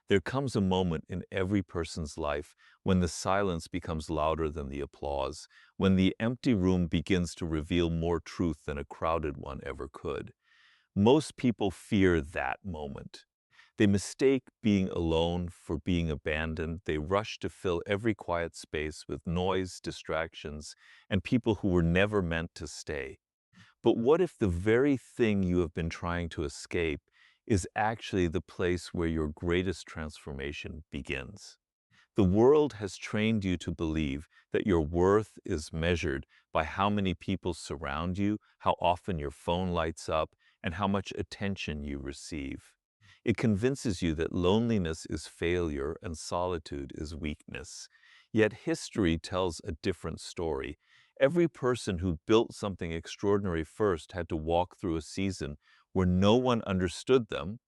There comes a moment in every person's life when the silence becomes louder than the applause, when the empty room begins to reveal more truth than a crowded one ever could. Most people fear that moment. They mistake being alone for being abandoned. They rush to fill every quiet space with noise, distractions, and people who were never meant to stay. But what if the very thing you have been trying to escape is actually the place where your greatest transformation begins? The world has trained you to believe that your worth is measured by how many people surround you, how often your phone lights up, and how much attention you receive. It convinces you that loneliness is failure and solitude is weakness. Yet history tells a different story. Every person who built something extraordinary first had to walk through a season where no one understood them,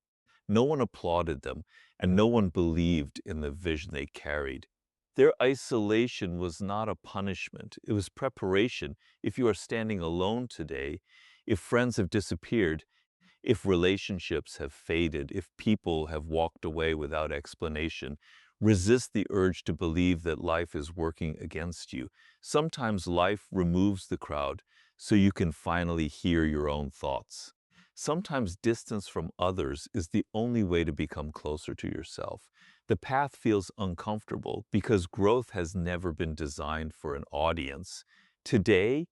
no one applauded them, and no one believed in the vision they carried. Their isolation was not a punishment, it was preparation. If you are standing alone today, if friends have disappeared, if relationships have faded, if people have walked away without explanation, resist the urge to believe that life is working against you. Sometimes life removes the crowd so you can finally hear your own thoughts. Sometimes distance from others is the only way to become closer to yourself. The path feels uncomfortable because growth has never been designed for an audience. Today,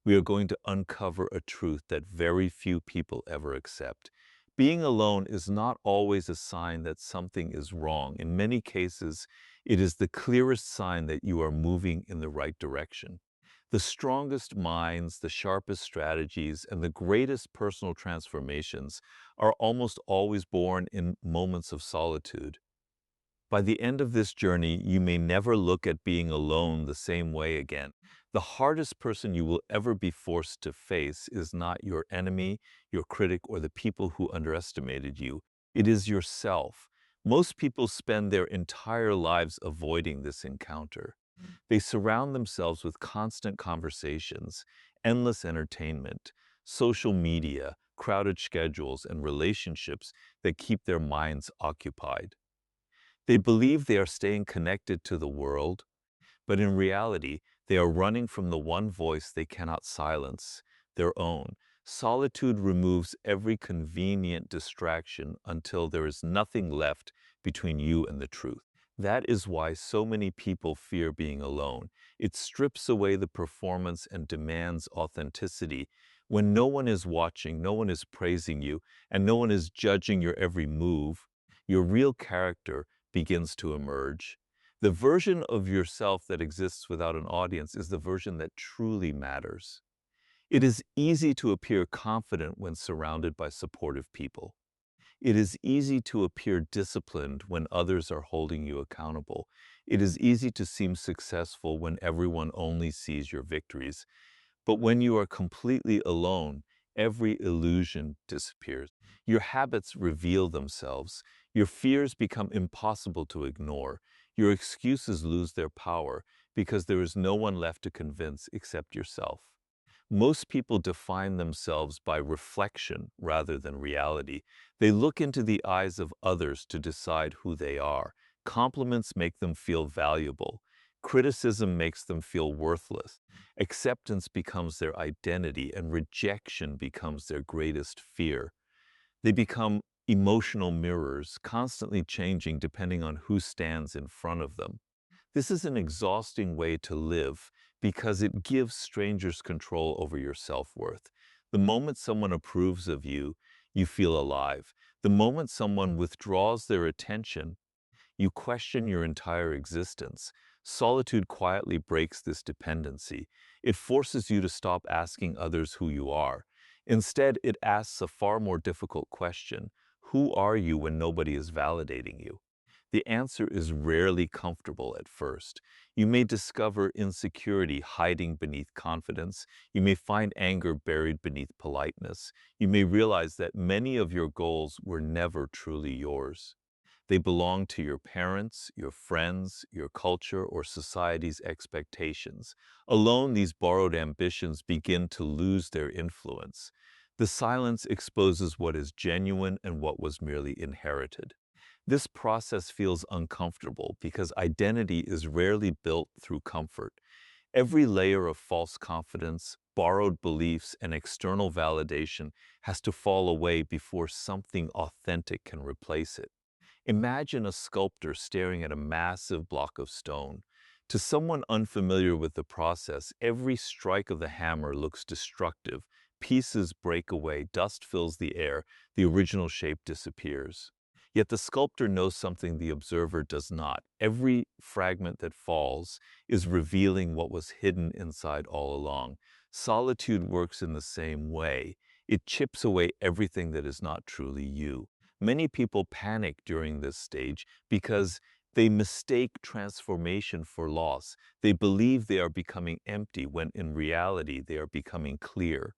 we are going to uncover a truth that very few people ever accept. Being alone is not always a sign that something is wrong. In many cases, it is the clearest sign that you are moving in the right direction. The strongest minds, the sharpest strategies, and the greatest personal transformations are almost always born in moments of solitude. By the end of this journey, you may never look at being alone the same way again. The hardest person you will ever be forced to face is not your enemy, your critic, or the people who underestimated you. It is yourself. Most people spend their entire lives avoiding this encounter. They surround themselves with constant conversations, endless entertainment, social media, crowded schedules, and relationships that keep their minds occupied. They believe they are staying connected to the world, but in reality, they are running from the one voice they cannot silence, their own. Solitude removes every convenient distraction until there is nothing left between you and the truth. That is why so many people fear being alone. It strips away the performance and demands authenticity. When no one is watching, no one is praising you, and no one is judging your every move, your real character begins to emerge. The version of yourself that exists without an audience is the version that truly matters. It is easy to appear confident when surrounded by supportive people. It is easy to appear disciplined when others are holding you accountable. It is easy to seem successful when everyone only sees your victories. But when you are completely alone, every illusion disappears. Your habits reveal themselves. Your fears become impossible to ignore. Your excuses lose their power because there is no one left to convince except yourself. Most people define themselves by reflection rather than reality. They look into the eyes of others to decide who they are. Compliments make them feel valuable. Criticism makes them feel worthless. Acceptance becomes their identity, and rejection becomes their greatest fear. They become emotional mirrors, constantly changing depending on who stands in front of them. This is an exhausting way to live because it gives strangers control over your self-worth. The moment someone approves of you, you feel alive. The moment someone withdraws their attention, you question your entire existence. Solitude quietly breaks this dependency. It forces you to stop asking others who you are. Instead, it asks a far more difficult question. Who are you when nobody is validating you? The answer is rarely comfortable at first. You may discover insecurity hiding beneath confidence. You may find anger buried beneath politeness. You may realize that many of your goals were never truly yours. They belong to your parents, your friends, your culture, or society's expectations. Alone, these borrowed ambitions begin to lose their influence. The silence exposes what is genuine and what was merely inherited. This process feels uncomfortable because identity is rarely built through comfort. Every layer of false confidence, borrowed beliefs, and external validation has to fall away before something authentic can replace it. Imagine a sculptor staring at a massive block of stone. To someone unfamiliar with the process, every strike of the hammer looks destructive. Pieces break away, dust fills the air, the original shape disappears. Yet the sculptor knows something the observer does not. Every fragment that falls is revealing what was hidden inside all along. Solitude works in the same way. It chips away everything that is not truly you. Many people panic during this stage because they mistake transformation for loss. They believe they are becoming empty when in reality they are becoming clear.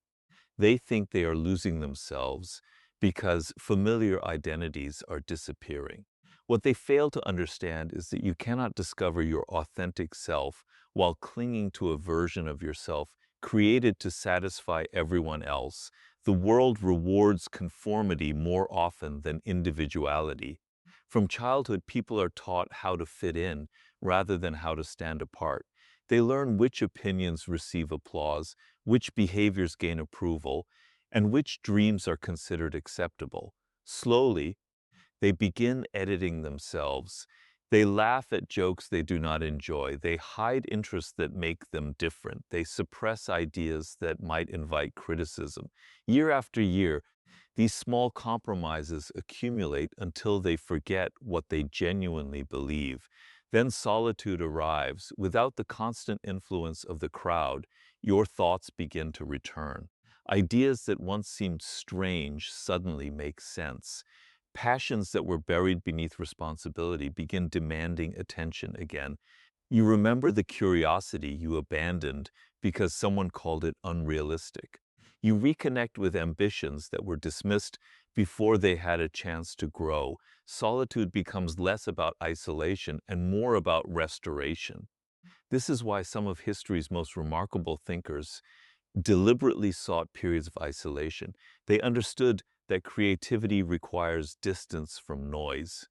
They think they are losing themselves because familiar identities are disappearing. What they fail to understand is that you cannot discover your authentic self while clinging to a version of yourself created to satisfy everyone else. The world rewards conformity more often than individuality. From childhood, people are taught how to fit in rather than how to stand apart. They learn which opinions receive applause, which behaviors gain approval, and which dreams are considered acceptable. Slowly, they begin editing themselves. They laugh at jokes they do not enjoy. They hide interests that make them different. They suppress ideas that might invite criticism. Year after year, these small compromises accumulate until they forget what they genuinely believe. Then solitude arrives. Without the constant influence of the crowd, your thoughts begin to return. Ideas that once seemed strange suddenly make sense. Passions that were buried beneath responsibility begin demanding attention again. You remember the curiosity you abandoned because someone called it unrealistic. You reconnect with ambitions that were dismissed before they had a chance to grow. Solitude becomes less about isolation and more about restoration. This is why some of history's most remarkable thinkers deliberately sought periods of isolation. They understood that creativity requires distance from noise.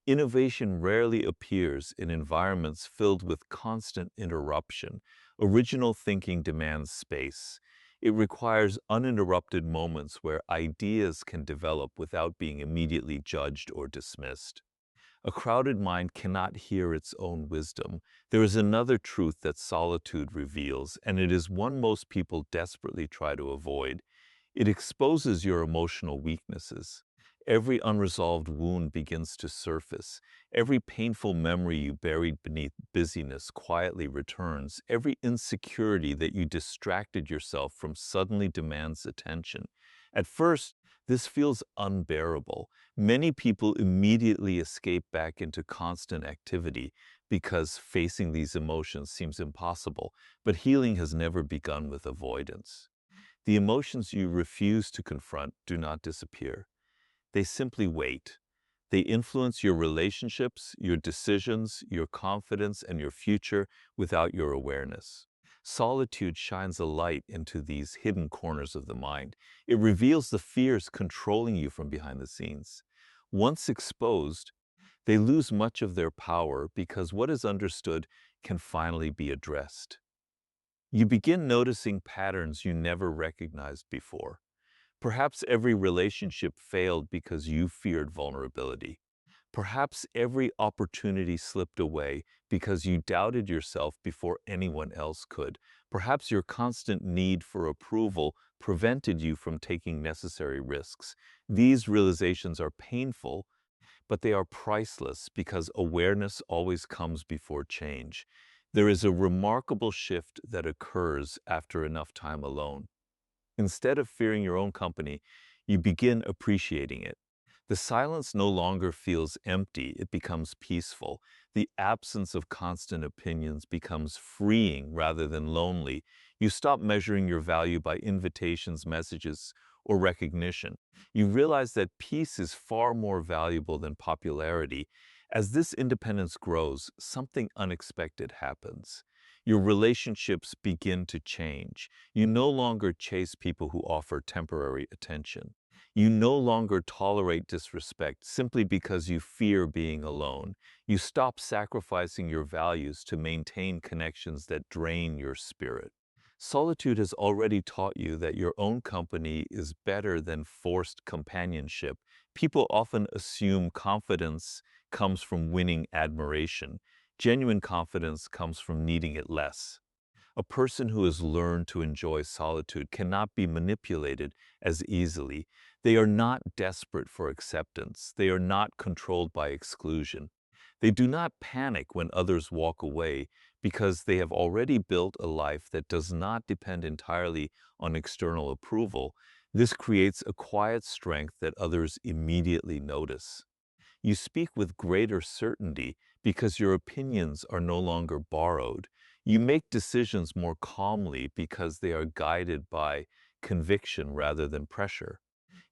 Innovation rarely appears in environments filled with constant interruption. Original thinking demands space. It requires uninterrupted moments where ideas can develop without being immediately judged or dismissed. A crowded mind cannot hear its own wisdom. There is another truth that solitude reveals, and it is one most people desperately try to avoid. It exposes your emotional weaknesses. Every unresolved wound begins to surface. Every painful memory you buried beneath busyness quietly returns. Every insecurity that you distracted yourself from suddenly demands attention. At first, this feels unbearable. Many people immediately escape back into constant activity because facing these emotions seems impossible, but healing has never begun with avoidance. The emotions you refuse to confront do not disappear. They simply wait. They influence your relationships, your decisions, your confidence, and your future without your awareness. Solitude shines a light into these hidden corners of the mind. It reveals the fears controlling you from behind the scenes. Once exposed, they lose much of their power because what is understood can finally be addressed. You begin noticing patterns you never recognized before. Perhaps every relationship failed because you feared vulnerability. Perhaps every opportunity slipped away because you doubted yourself before anyone else could. Perhaps your constant need for approval prevented you from taking necessary risks. These realizations are painful, but they are priceless because awareness always comes before change. There is a remarkable shift that occurs after enough time alone. Instead of fearing your own company, you begin appreciating it. The silence no longer feels empty, it becomes peaceful. The absence of constant opinions becomes freeing rather than lonely. You stop measuring your value by invitations, messages, or recognition. You realize that peace is far more valuable than popularity. As this independence grows, something unexpected happens. Your relationships begin to change. You no longer chase people who offer temporary attention. You no longer tolerate disrespect simply because you fear being alone. You stop sacrificing your values to maintain connections that drain your spirit. Solitude has already taught you that your own company is better than forced companionship. People often assume confidence comes from winning admiration. Genuine confidence comes from needing it less. A person who has learned to enjoy solitude cannot be manipulated as easily. They are not desperate for acceptance. They are not controlled by exclusion. They do not panic when others walk away because they have already built a life that does not depend entirely on external approval. This creates a quiet strength that others immediately notice. You speak with greater certainty because your opinions are no longer borrowed. You make decisions more calmly because they are guided by conviction rather than pressure.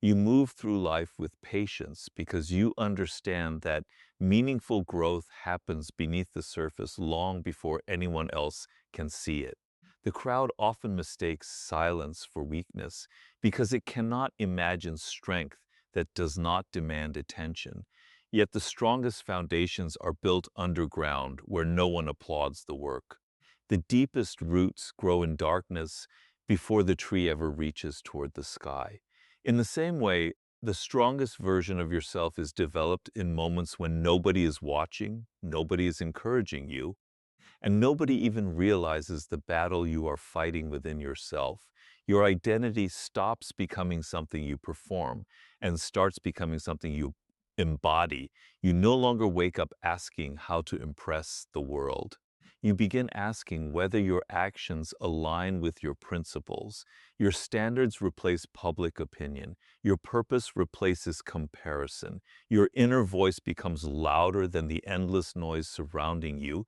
You move through life with patience because you understand that meaningful growth happens beneath the surface long before anyone else can see it. The crowd often mistakes silence for weakness because it cannot imagine strength that does not demand attention. Yet the strongest foundations are built underground where no one applauds the work. The deepest roots grow in darkness before the tree ever reaches toward the sky. In the same way, the strongest version of yourself is developed in moments when nobody is watching, nobody is encouraging you, and nobody even realizes the battle you are fighting within yourself. Your identity stops becoming something you perform and starts becoming something you embody. You no longer wake up asking how to impress the world. You begin asking whether your actions align with your principles. Your standards replace public opinion. Your purpose replaces comparison. Your inner voice becomes louder than the endless noise surrounding you,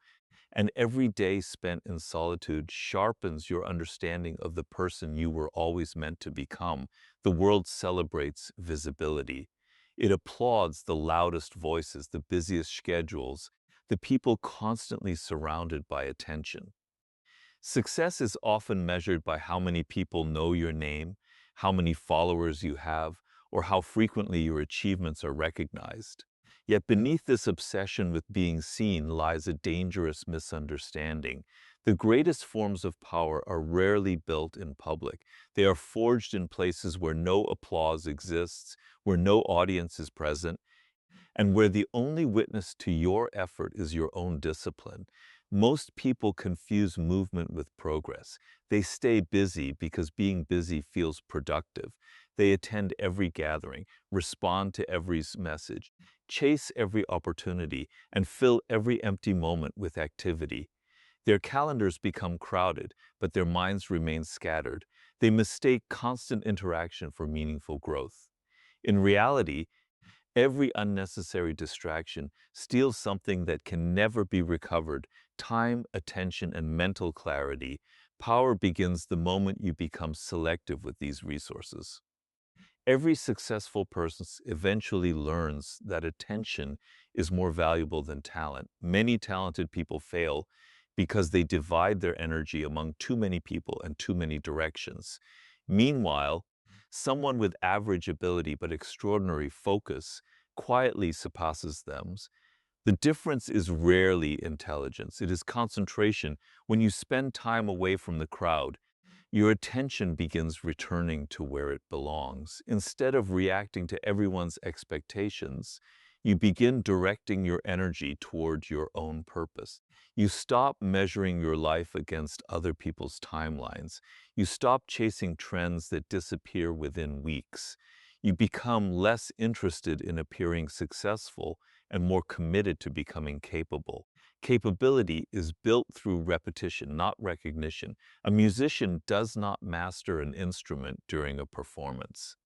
and every day spent in solitude sharpens your understanding of the person you were always meant to become. The world celebrates visibility. It applauds the loudest voices, the busiest schedules, the people constantly surrounded by attention. Success is often measured by how many people know your name, how many followers you have, or how frequently your achievements are recognized. Yet beneath this obsession with being seen lies a dangerous misunderstanding. The greatest forms of power are rarely built in public. They are forged in places where no applause exists, where no audience is present, and where the only witness to your effort is your own discipline. Most people confuse movement with progress. They stay busy because being busy feels productive. They attend every gathering, respond to every message, chase every opportunity, and fill every empty moment with activity. Their calendars become crowded, but their minds remain scattered. They mistake constant interaction for meaningful growth. In reality, every unnecessary distraction steals something that can never be recovered: time, attention, and mental clarity. Power begins the moment you become selective with these resources. Every successful person eventually learns that attention is more valuable than talent. Many talented people fail because they divide their energy among too many people and too many directions. Meanwhile, someone with average ability but extraordinary focus quietly surpasses them. The difference is rarely intelligence, it is concentration. When you spend time away from the crowd, your attention begins returning to where it belongs. Instead of reacting to everyone's expectations, you begin directing your energy toward your own purpose. You stop measuring your life against other people's timelines. You stop chasing trends that disappear within weeks. You become less interested in appearing successful and more committed to becoming capable. Capability is built through repetition, not recognition. A musician does not master an instrument during a performance.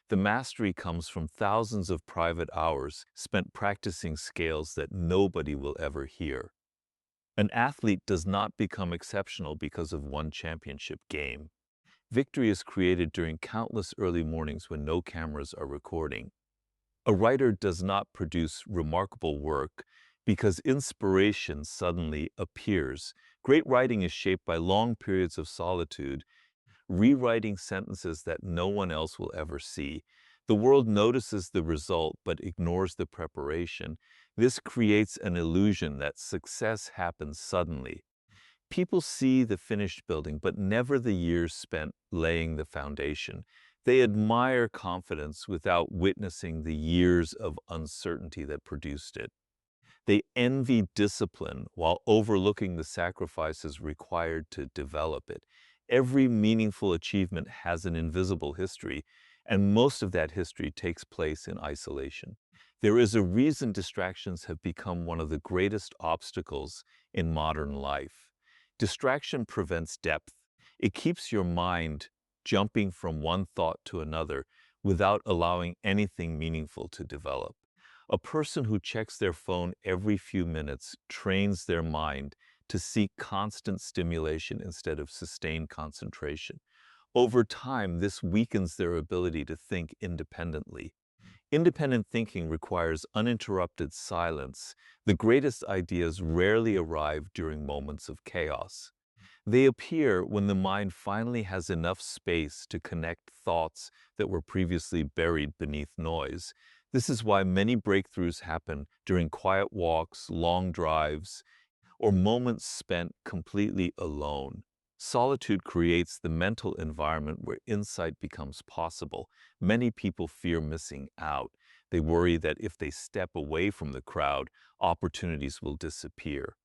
The mastery comes from thousands of private hours spent practicing scales that nobody will ever hear. An athlete does not become exceptional because of one championship game. Victory is created during countless early mornings when no cameras are recording. A writer does not produce remarkable work because inspiration suddenly appears. Great writing is shaped by long periods of solitude, rewriting sentences that no one else will ever see. The world notices the result but ignores the preparation. This creates an illusion that success happens suddenly. People see the finished building, but never the years spent laying the foundation. They admire confidence without witnessing the years of uncertainty that produced it. They envy discipline while overlooking the sacrifices required to develop it. Every meaningful achievement has an invisible history, and most of that history takes place in isolation. There is a reason distractions have become one of the greatest obstacles in modern life. Distraction prevents depth. It keeps your mind jumping from one thought to another without allowing anything meaningful to develop. A person who checks their phone every few minutes trains their mind to seek constant stimulation instead of sustained concentration. Over time, this weakens their ability to think independently. Independent thinking requires uninterrupted silence. The greatest ideas rarely arrive during moments of chaos. They appear when the mind finally has enough space to connect thoughts that were previously buried beneath noise. This is why many breakthroughs happen during quiet walks, long drives, or moments spent completely alone. Solitude creates the mental environment where insight becomes possible. Many people fear missing out. They worry that if they step away from the crowd, opportunities will disappear.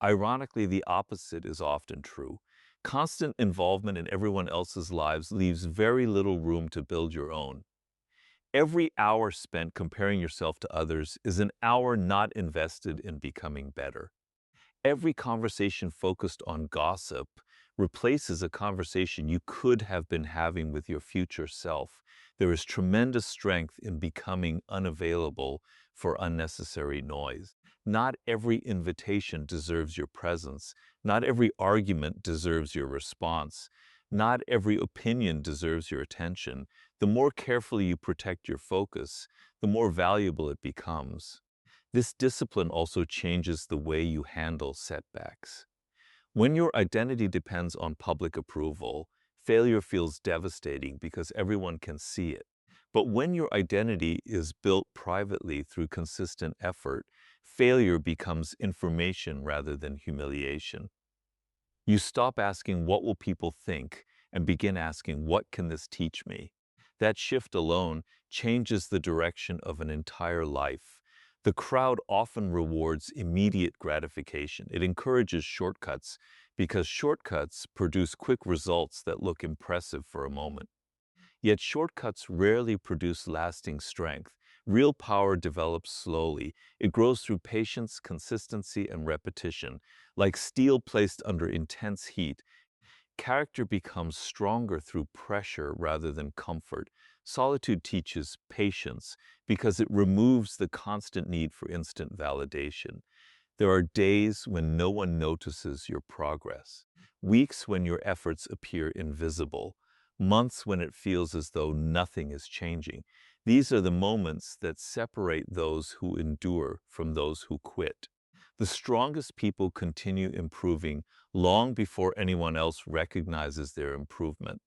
Ironically, the opposite is often true. Constant involvement in everyone else's lives leaves very little room to build your own. Every hour spent comparing yourself to others is an hour not invested in becoming better. Every conversation focused on gossip replaces a conversation you could have been having with your future self. There is tremendous strength in becoming unavailable for unnecessary noise. Not every invitation deserves your presence. Not every argument deserves your response. Not every opinion deserves your attention. The more carefully you protect your focus, the more valuable it becomes. This discipline also changes the way you handle setbacks. When your identity depends on public approval, failure feels devastating because everyone can see it. But when your identity is built privately through consistent effort, failure becomes information rather than humiliation. You stop asking, "What will people think?" and begin asking, "What can this teach me?" That shift alone changes the direction of an entire life. The crowd often rewards immediate gratification. It encourages shortcuts because shortcuts produce quick results that look impressive for a moment. Yet shortcuts rarely produce lasting strength. Real power develops slowly. It grows through patience, consistency, and repetition. Like steel placed under intense heat, character becomes stronger through pressure rather than comfort. Solitude teaches patience because it removes the constant need for instant validation. There are days when no one notices your progress, weeks when your efforts appear invisible, months when it feels as though nothing is changing. These are the moments that separate those who endure from those who quit. The strongest people continue improving long before anyone else recognizes their improvement.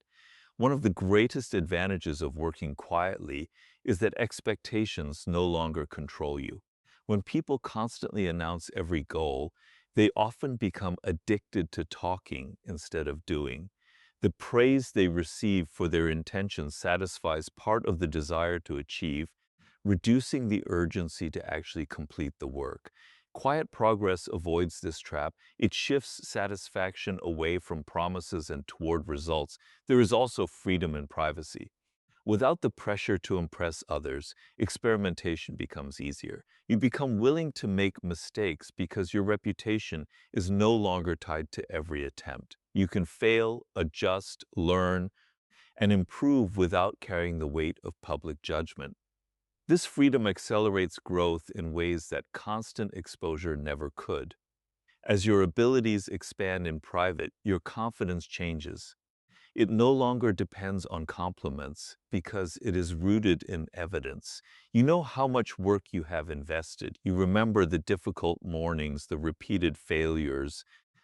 One of the greatest advantages of working quietly is that expectations no longer control you. When people constantly announce every goal, they often become addicted to talking instead of doing. The praise they receive for their intentions satisfies part of the desire to achieve, reducing the urgency to actually complete the work. Quiet progress avoids this trap. It shifts satisfaction away from promises and toward results. There is also freedom and privacy. Without the pressure to impress others, experimentation becomes easier. You become willing to make mistakes because your reputation is no longer tied to every attempt. You can fail, adjust, learn, and improve without carrying the weight of public judgment. This freedom accelerates growth in ways that constant exposure never could. As your abilities expand in private, your confidence changes. It no longer depends on compliments because it is rooted in evidence. You know how much work you have invested. You remember the difficult mornings, the repeated failures,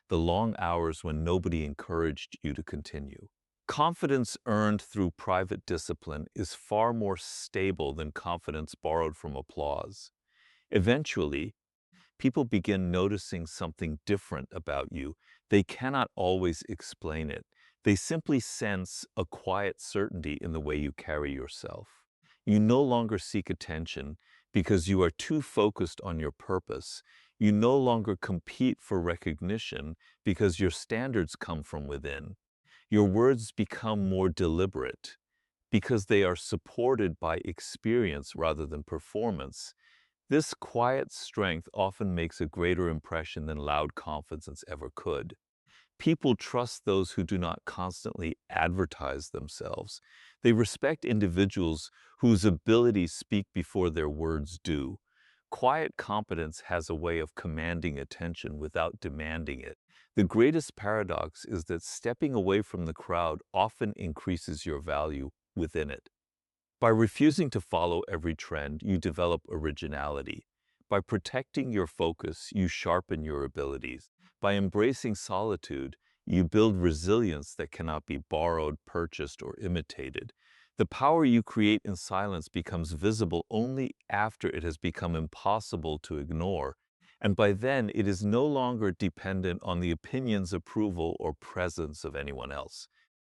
the long hours when nobody encouraged you to continue. Confidence earned through private discipline is far more stable than confidence borrowed from applause. Eventually, people begin noticing something different about you. They cannot always explain it. They simply sense a quiet certainty in the way you carry yourself. You no longer seek attention because you are too focused on your purpose. You no longer compete for recognition because your standards come from within. Your words become more deliberate because they are supported by experience rather than performance. This quiet strength often makes a greater impression than loud confidence ever could. People trust those who do not constantly advertise themselves. They respect individuals whose abilities speak before their words do. Quiet competence has a way of commanding attention without demanding it. The greatest paradox is that stepping away from the crowd often increases your value within it. By refusing to follow every trend, you develop originality. By protecting your focus, you sharpen your abilities. By embracing solitude, you build resilience that cannot be borrowed, purchased, or imitated. The power you create in silence becomes visible only after it has become impossible to ignore, and by then it is no longer dependent on the opinions, approval, or presence of anyone else.